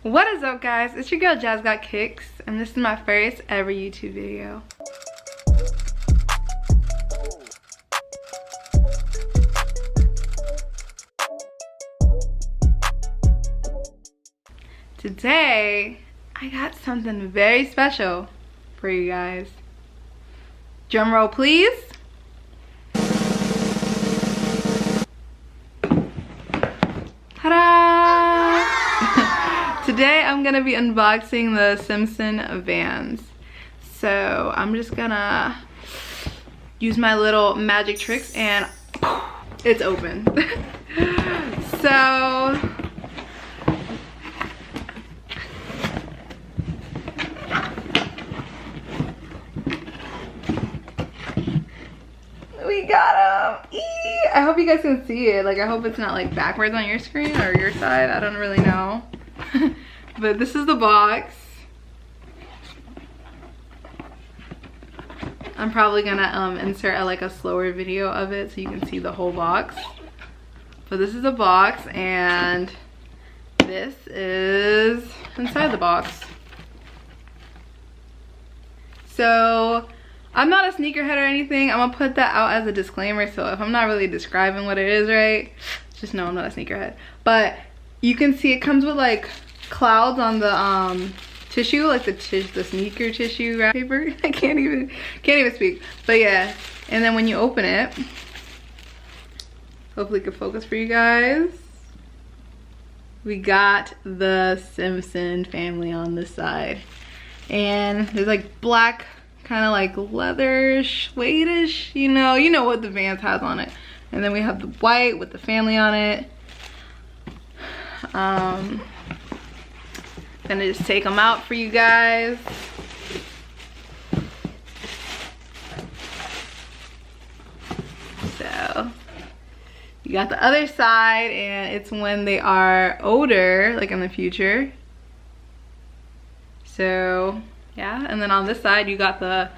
What is up, guys? It's your girl JazGotKicks, and this is my first ever YouTube video. Today, I got something very special for you guys. Drum roll, please. Ta-da! Today, I'm gonna be unboxing the Simpsons Vans. So, I'm just gonna use my little magic tricks and it's open. So, we got them. I hope you guys can see it. Like, I hope it's not like backwards on your screen or your side. I don't really know. But this is the box. I'm probably gonna insert like a slower video of it so you can see the whole box. But this is the box, and this is inside the box. So I'm not a sneakerhead or anything. I'm gonna put that out as a disclaimer, so if I'm not really describing what it is right, just know I'm not a sneakerhead. But you can see it comes with like clouds on the tissue, like the sneaker tissue wrap paper. I can't even speak. But yeah, and then when you open it, hopefully it can focus for you guys. We got the Simpson family on this side, and there's like black, kind of like leatherish, suede-ish, you know what the Vans has on it. And then we have the white with the family on it. Gonna just take them out for you guys. So you got the other side, and it's when they are older, like in the future. So yeah, and then on this side you got the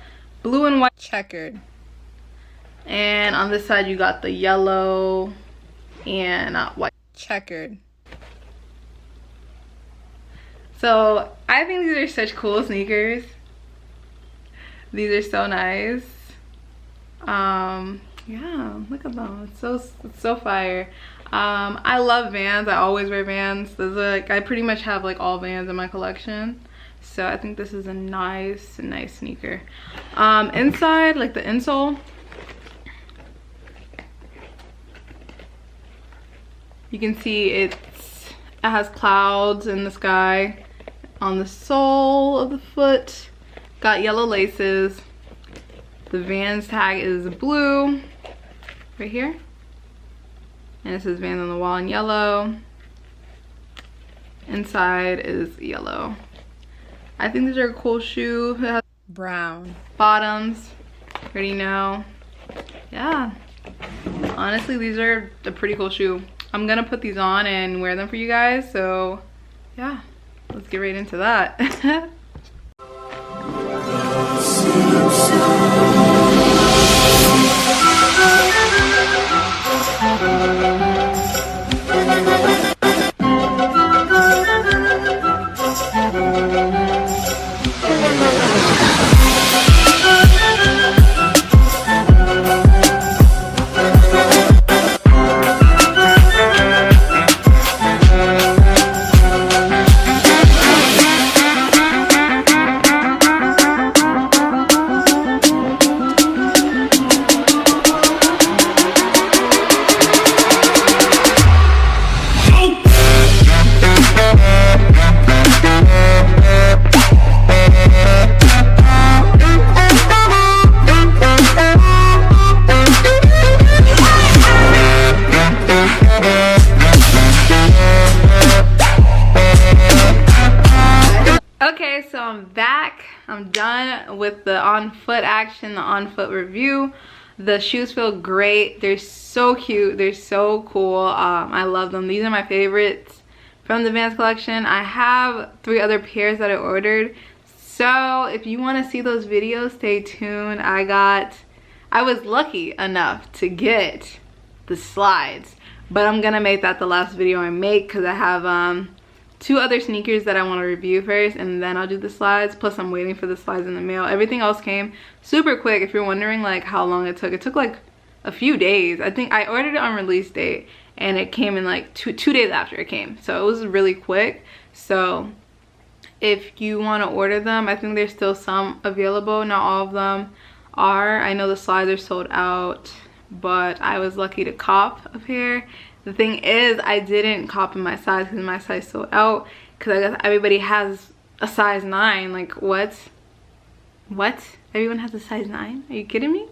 blue and white checkered, and on this side you got the yellow and white checkered. So I think these are such cool sneakers. These are so nice. Yeah, look at them. It's so fire. I love Vans. I always wear Vans. I pretty much have like all Vans in my collection. So I think this is a nice sneaker. Inside, like the insole, you can see it has clouds in the sky. On the sole of the foot, got yellow laces. The Vans tag is blue right here, and it says Vans on the wall in yellow. Inside is yellow. I think these are a cool shoe. It has brown bottoms, already know. Yeah, honestly, these are a pretty cool shoe. I'm gonna put these on and wear them for you guys. So yeah, let's get right into that. Okay, so I'm back. I'm done with the on-foot action, the on-foot review. The shoes feel great. They're so cute. They're so cool. I love them. These are my favorites from the Vans collection. I have 3 other pairs that I ordered. So if you want to see those videos, stay tuned. I was lucky enough to get the slides, but I'm gonna make that the last video I make because I have 2 other sneakers that I want to review first, and then I'll do the slides. Plus I'm waiting for the slides in the mail. Everything else came super quick. If you're wondering like how long it took like a few days. I think I ordered it on release date and it came in like two days after it came, so it was really quick. So if you want to order them, I think there's still some available. Not all of them are. I know the slides are sold out, but I was lucky to cop a pair. The thing is, I didn't cop in my size because my size sold out, because I guess everybody has a size 9. Like what? Everyone has a size 9? Are you kidding me?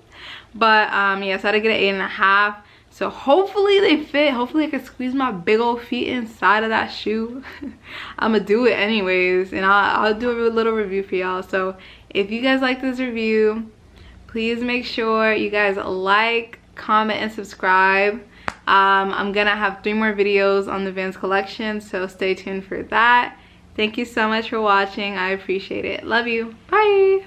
But yeah, so I had to get an 8.5. So hopefully they fit. Hopefully I can squeeze my big old feet inside of that shoe. I'm gonna do it anyways, and I'll do a little review for y'all. So if you guys like this review, please make sure you guys like, comment, and subscribe. I'm gonna have 3 more videos on the Vans collection, so stay tuned for that. Thank you so much for watching. I appreciate it. Love you. Bye.